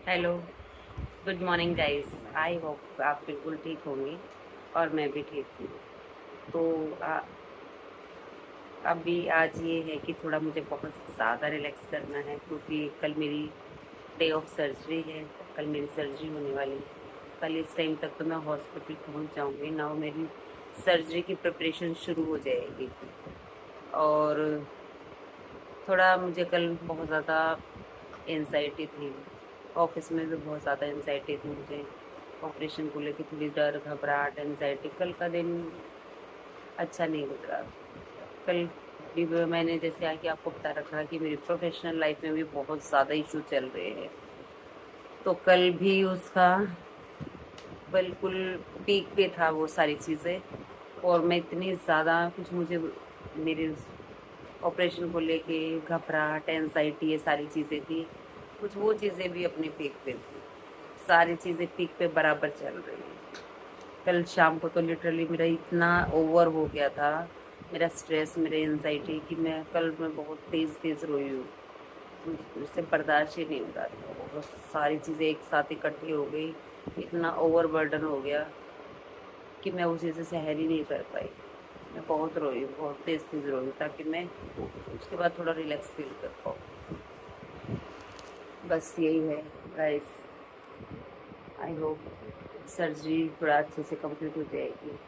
Hello, good morning guys. I hope आप बिल्कुल ठीक होंगे और मैं भी ठीक हूँ। तो अभी आज ये है कि थोड़ा मुझे बहुत ज़्यादा रिलैक्स करना है क्योंकि कल मेरी डे ऑफ सर्जरी है। कल मेरी सर्जरी होने वाली है। कल इस टाइम तक तो मैं हॉस्पिटल पहुँच जाऊँगी ना, मेरी सर्जरी की प्रिपरेशन शुरू हो जाएगी। और थोड़ा मुझे कल बहुत ज़्यादा एनजाइटी थी। ऑफिस में भी बहुत ज़्यादा एनजाइटी थी मुझे। ऑपरेशन को लेके थोड़ी डर, घबराहट, एनजाइटी। कल का दिन अच्छा नहीं गुजरा। कल भी मैंने जैसे आके आपको बता रखा कि मेरी प्रोफेशनल लाइफ में भी बहुत ज़्यादा इशू चल रहे हैं। तो कल भी उसका बिल्कुल पीक पे था वो सारी चीज़ें। और मैं इतनी ज़्यादा कुछ मुझे मेरे ऑपरेशन को लेके घबराहट, एनजाइटी, ये सारी चीज़ें थी। कुछ वो चीज़ें भी अपने पीक पे थी। सारी चीज़ें पीक पे बराबर चल रही हैं। कल शाम को तो लिटरली मेरा इतना ओवर हो गया था, मेरा स्ट्रेस, मेरे एनजाइटी, कि मैं बहुत तेज़ तेज़ रोई हूँ। मुझसे बर्दाश्त ही नहीं हो रहा था। बहुत सारी चीज़ें एक साथ इकट्ठी हो गई। इतना ओवर बर्डन हो गया कि मैं उस चीज़ से सहन ही नहीं कर पाई। मैं बहुत रोई हूँ, बहुत तेज़ तेज़ रोई हूँ, ताकि मैं उसके बाद थोड़ा रिलैक्स फील कर पाऊँ। बस यही है गाइस। आई होप सर्जरी थोड़ा अच्छे से कंप्लीट हो जाएगी।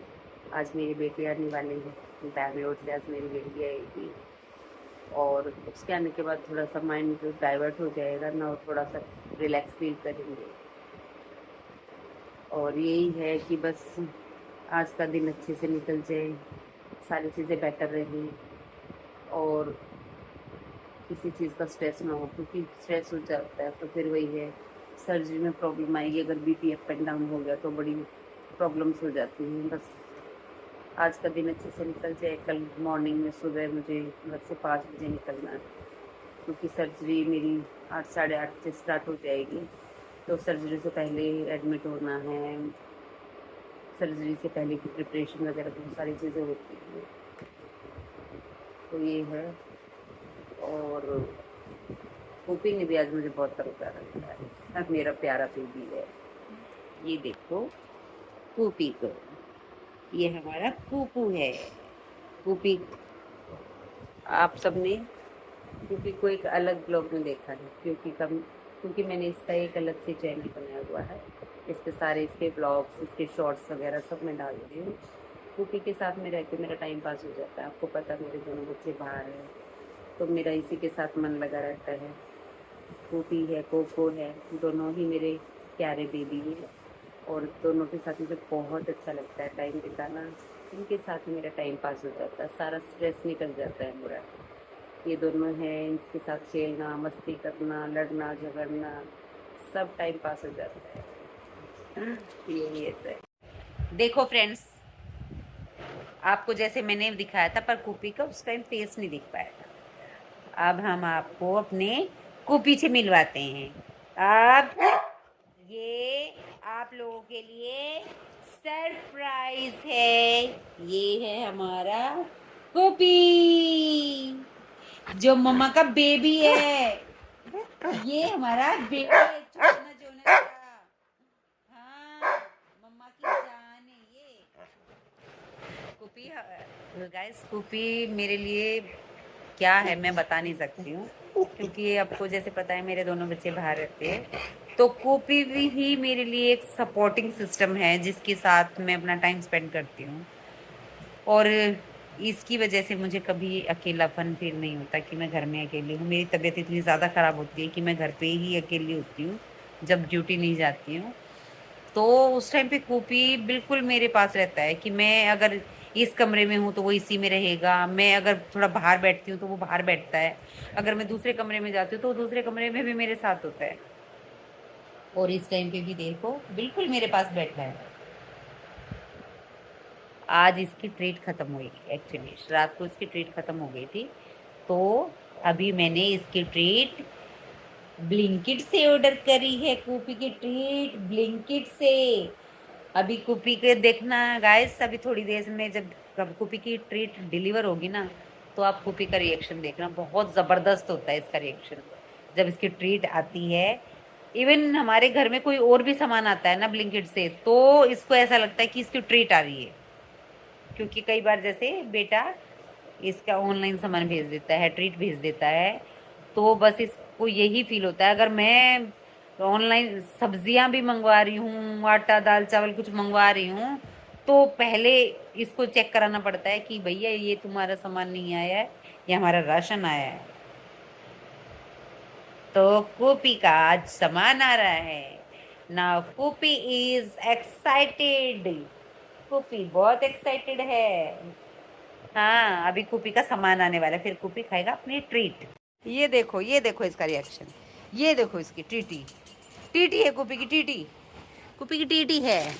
आज मेरी बेटी आने वाली है बैंगलोर से। आज मेरी बेटी आएगी और उसके आने के बाद थोड़ा सा माइंड डाइवर्ट हो जाएगा ना, और थोड़ा सा रिलैक्स फील करेंगे। और यही है कि बस आज का दिन अच्छे से निकल जाए, सारी चीज़ें बेटर रहें और किसी चीज़ का स्ट्रेस ना हो, क्योंकि स्ट्रेस हो जाता है तो फिर वही है, सर्जरी में प्रॉब्लम आएगी। अगर बीपी अप एंड डाउन हो गया तो बड़ी प्रॉब्लम्स हो जाती हैं। बस आज का दिन अच्छे से निकल जाए। कल मॉर्निंग में सुबह मुझे घर से 5 बजे निकलना है, क्योंकि सर्जरी मेरी 8 साढ़े 8 से स्टार्ट हो जाएगी। तो सर्जरी से पहले एडमिट होना है। सर्जरी से पहले की प्रिपरेशन वगैरह बहुत सारी चीज़ें होती हैं। तो ये है। और पुप्पी ने भी आज मुझे बहुत प्यारा किया है। अब मेरा प्यारा बेबी है। ये देखो पुप्पी को, ये हमारा पुप्पू है। पुप्पी, आप सबने पुप्पी को एक अलग ब्लॉग में देखा है, क्योंकि मैंने इसका एक अलग से चैनल बनाया हुआ है। इस पे सारे इसके ब्लॉग्स, इसके शॉर्ट्स वगैरह सब मैं डालती हूँ। पुप्पी के साथ में रह के मेरा टाइम पास हो जाता है। आपको पता है मेरे दोनों बच्चे बाहर हैं, तो मेरा इसी के साथ मन लगा रहता है। पुप्पी है, कोको है, दोनों ही मेरे प्यारे बेबी हैं। और दोनों के साथ मुझे बहुत अच्छा लगता है टाइम बिताना। इनके साथ ही मेरा टाइम पास हो जाता है, सारा स्ट्रेस निकल जाता है मेरा। ये दोनों हैं, इनके साथ खेलना, मस्ती करना, लड़ना झगड़ना, सब टाइम पास हो जाता है। यही है। देखो फ्रेंड्स, आपको जैसे मैंने दिखाया था पर कूपी का उस टाइम फेस नहीं दिख पाया था। अब हम आपको अपने कूपी से मिलवाते हैं। अब ये आप लोगों के लिए सरप्राइज है। ये है हमारा कूपी, जो मम्मा का बेबी है। ये हमारा बेबी है, चोना चोना सा। हाँ, मम्मा की जान है ये कूपी। गाइस, कूपी मेरे लिए क्या है मैं बता नहीं सकती हूँ, क्योंकि आपको जैसे पता है मेरे दोनों बच्चे बाहर रहते हैं। तो कूपी भी ही मेरे लिए एक सपोर्टिंग सिस्टम है, जिसके साथ मैं अपना टाइम स्पेंड करती हूँ। और इसकी वजह से मुझे कभी अकेलापन फील नहीं होता कि मैं घर में अकेली हूँ। मेरी तबीयत इतनी ज़्यादा ख़राब होती है कि मैं घर पे ही अकेली होती हूँ जब ड्यूटी नहीं जाती हूँ। तो उस टाइम पे कूपी बिल्कुल मेरे पास रहता है कि मैं अगर इस कमरे में हूँ तो वो इसी में रहेगा। मैं अगर थोड़ा बाहर बैठती हूँ तो वो बाहर बैठता है। अगर मैं दूसरे कमरे में जाती हूँ तो वो दूसरे कमरे में भी मेरे साथ होता है। और इस टाइम पे भी देखो बिल्कुल मेरे पास बैठा है। आज इसकी ट्रीट खत्म हुई, एक्चुअली रात को इसकी ट्रीट खत्म हो गई थी। तो अभी मैंने इसकी ट्रीट ब्लिंकिट से ऑर्डर करी है। कूपी की ट्रीट ब्लिंकिट से। अभी कूपी के देखना गाइस, अभी थोड़ी देर में जब कूपी की ट्रीट डिलीवर होगी ना, तो आप कूपी का रिएक्शन देखना। बहुत ज़बरदस्त होता है इसका रिएक्शन जब इसकी ट्रीट आती है। इवन हमारे घर में कोई और भी सामान आता है ना ब्लिंकिट से, तो इसको ऐसा लगता है कि इसकी ट्रीट आ रही है, क्योंकि कई बार जैसे बेटा इसका ऑनलाइन सामान भेज देता है, ट्रीट भेज देता है, तो बस इसको यही फील होता है। अगर मैं ऑनलाइन सब्जियां भी मंगवा रही हूँ, आटा दाल चावल कुछ मंगवा रही हूँ, तो पहले इसको चेक कराना पड़ता है कि भैया ये तुम्हारा सामान नहीं आया है, ये हमारा राशन आया है। तो कूपी का आज सामान आ रहा है। नाउ कूपी इज एक्साइटेड। कूपी बहुत एक्साइटेड है। हाँ, अभी कूपी का सामान आने वाला है, फिर कूपी खाएगा अपनी ट्रीट। ये देखो इसका रिएक्शन। ये देखो इसकी टीटी। टीटी है कूपी की टीटी। कूपी की टीटी है।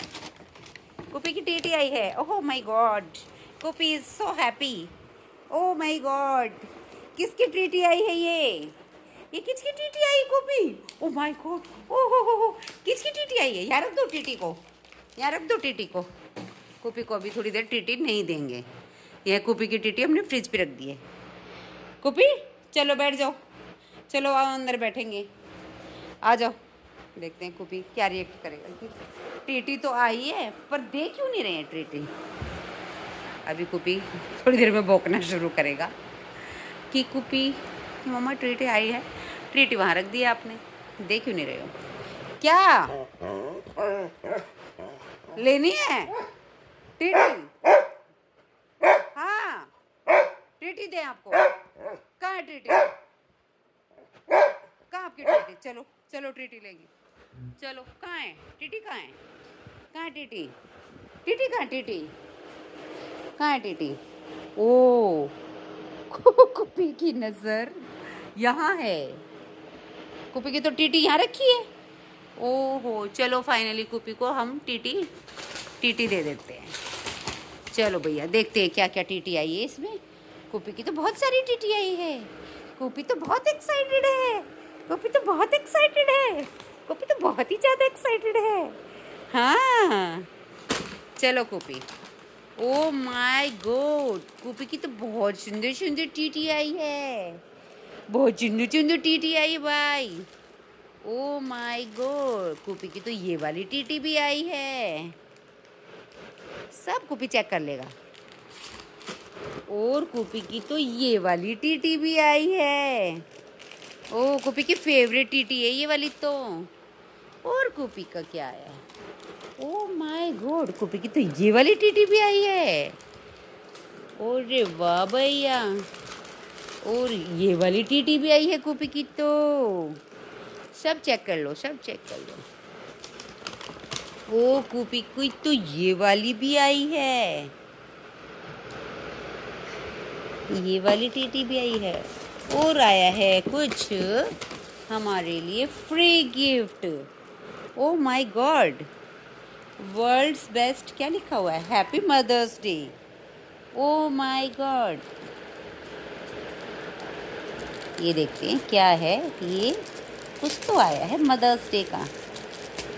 कूपी की टीटी आई है। ओह माय गॉड, कूपी is so happy. Oh my God, किसकी टीटी आई है ये किसकी टीटी आई कूपी? ओह माय गॉड, ओह हो, किसकी टीटी आई है? यहाँ रख दो टीटी को, यहाँ रख दो टीटी को। कूपी को अभी थोड़ी देर टीटी नहीं देंगे। यह कूपी की टीटी हमने फ्रिज पे रख दी है। कूपी चलो बैठ जाओ, चलो आओ अंदर बैठेंगे, आ जाओ। देखते हैं कूपी क्या रिएक्ट करेगा। टीटी तो आई है, पर दे क्यों नहीं रहे हैं टीटी? अभी कूपी थोड़ी देर में भौंकना शुरू करेगा कि कूपी कि मम्मा टीटी आई है। टीटी वहाँ रख दी आपने, दे क्यों नहीं रहे हो? क्या लेनी है टीटी? हाँ, टीटी दे आपको। कहाँ है टीटी? कहाँ आपकी टीटी? चलो चलो टीटी लेगी। चलो कहाँ है टीटी? कहाँ है? कहाँ है टीटी? टीटी कहाँ है? टीटी कहाँ है? टीटी ओ कुपी की नजर यहाँ है। कुपी की तो टीटी यहाँ रखी है। ओहो, चलो फाइनली कुपी को हम टीटी टीटी दे देते हैं। चलो भैया देखते हैं क्या क्या टीटी आई है इसमें। कुपी की तो बहुत सारी टीटी आई है। कुपी तो बहुत एक्साइटेड है। कुपी तो बहुत एक्साइटेड है। कुपी तो बहुत ही ज़्यादा एक्साइटेड है। हाँ, चलो कुपी। ओ माय गॉड, कुपी की तो बहुत सुंदर सुंदर टीटी आई है। बहुत सुंदर सुंदर टीटी आई है भाई। ओ माय गॉड, कुपी की तो ये वाली टीटी भी आई है। सब कुपी चेक कर लेगा। और कुपी की तो ये वाली टीटी भी आई है। ओ कुपी की फेवरेट टीटी है ये वाली तो। और कुपी का क्या है? ओ माय गॉड, कुपी की तो ये वाली टीटी भी आई है। अरे वाह भैया, और ये वाली टीटी भी आई है कुपी की तो। सब चेक कर लो, सब चेक कर लो। ओ कुपी की तो ये वाली भी आई है। ये वाली टीटी भी आई है। और आया है कुछ हमारे लिए free gift. Oh my god, world's best क्या लिखा हुआ है? Happy mother's day. Oh my god, ये देखते हैं क्या है ये। कुछ तो आया है मदर्स डे का।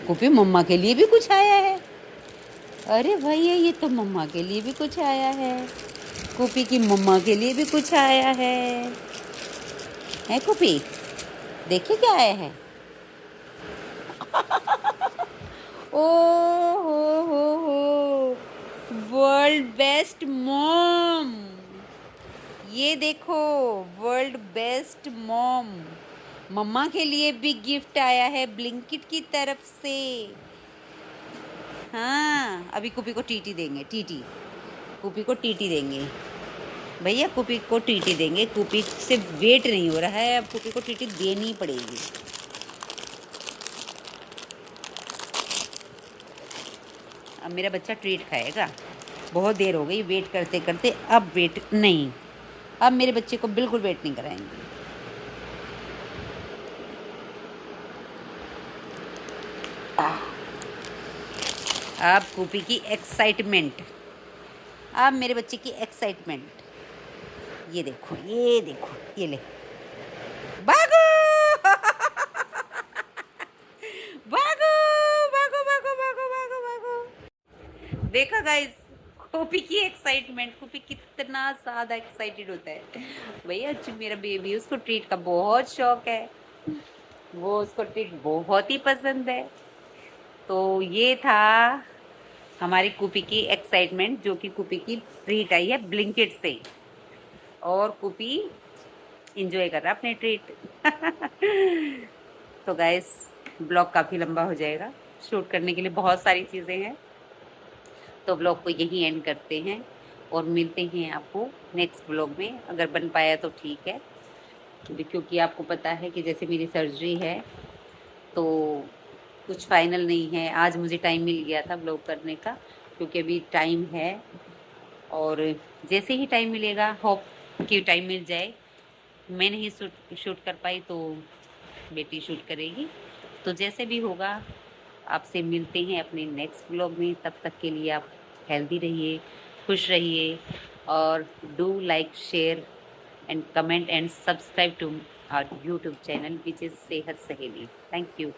कुपी मम्मा के लिए भी कुछ आया है। अरे भैया, ये तो मम्मा के लिए भी कुछ आया है। कुपी की मम्मा के लिए भी कुछ आया है कुपी? देखिए क्या आया है। ओ हो, वर्ल्ड बेस्ट मॉम। ये देखो, वर्ल्ड बेस्ट मॉम। मम्मा के लिए भी गिफ्ट आया है ब्लिंकिट की तरफ से। हाँ, अभी कुपी को टीटी देंगे। टीटी कुपी को टीटी देंगे भैया, कुपी को टीटी देंगे। कुपी से वेट नहीं हो रहा है, अब कुपी को टीटी देनी पड़ेगी। अब मेरा बच्चा ट्रीट खाएगा। बहुत देर हो गई वेट करते करते, अब वेट नहीं, अब मेरे बच्चे को बिल्कुल वेट नहीं कराएंगे। अब कुपी की एक्साइटमेंट, अब मेरे बच्चे की एक्साइटमेंट। ये देखो, ये देखो, ये ले, भागो भागो भागो भागो भागो भागो भागो। देखा गाइस, कुपी की एक्साइटमेंट। कुपी कितना ज़्यादा एक्साइटेड होता है भैया। मेरा बेबी, उसको ट्रीट का बहुत शौक है। वो उसको ट्रीट बहुत ही पसंद है। तो ये था हमारी कुपी की एक्साइटमेंट, जो कि कुपी की ट्रीट आई है ब्लिंकिट से, और कुपी इंजॉय कर रहा है अपने ट्रीट। तो गाइस, ब्लॉग काफ़ी लंबा हो जाएगा, शूट करने के लिए बहुत सारी चीज़ें हैं, तो ब्लॉग को यहीं एंड करते हैं और मिलते हैं आपको नेक्स्ट ब्लॉग में। अगर बन पाया तो ठीक है, क्योंकि आपको पता है कि जैसे मेरी सर्जरी है तो कुछ फाइनल नहीं है। आज मुझे टाइम मिल गया था ब्लॉग करने का, क्योंकि अभी टाइम है, और जैसे ही टाइम मिलेगा, होप कि टाइम मिल जाए। मैं नहीं शूट कर पाई तो बेटी शूट करेगी। तो जैसे भी होगा, आपसे मिलते हैं अपने नेक्स्ट ब्लॉग में। तब तक के लिए आप हेल्दी रहिए, खुश रहिए, और do like, share and comment and subscribe to our YouTube channel, which is Sehat Saheli. Thank you.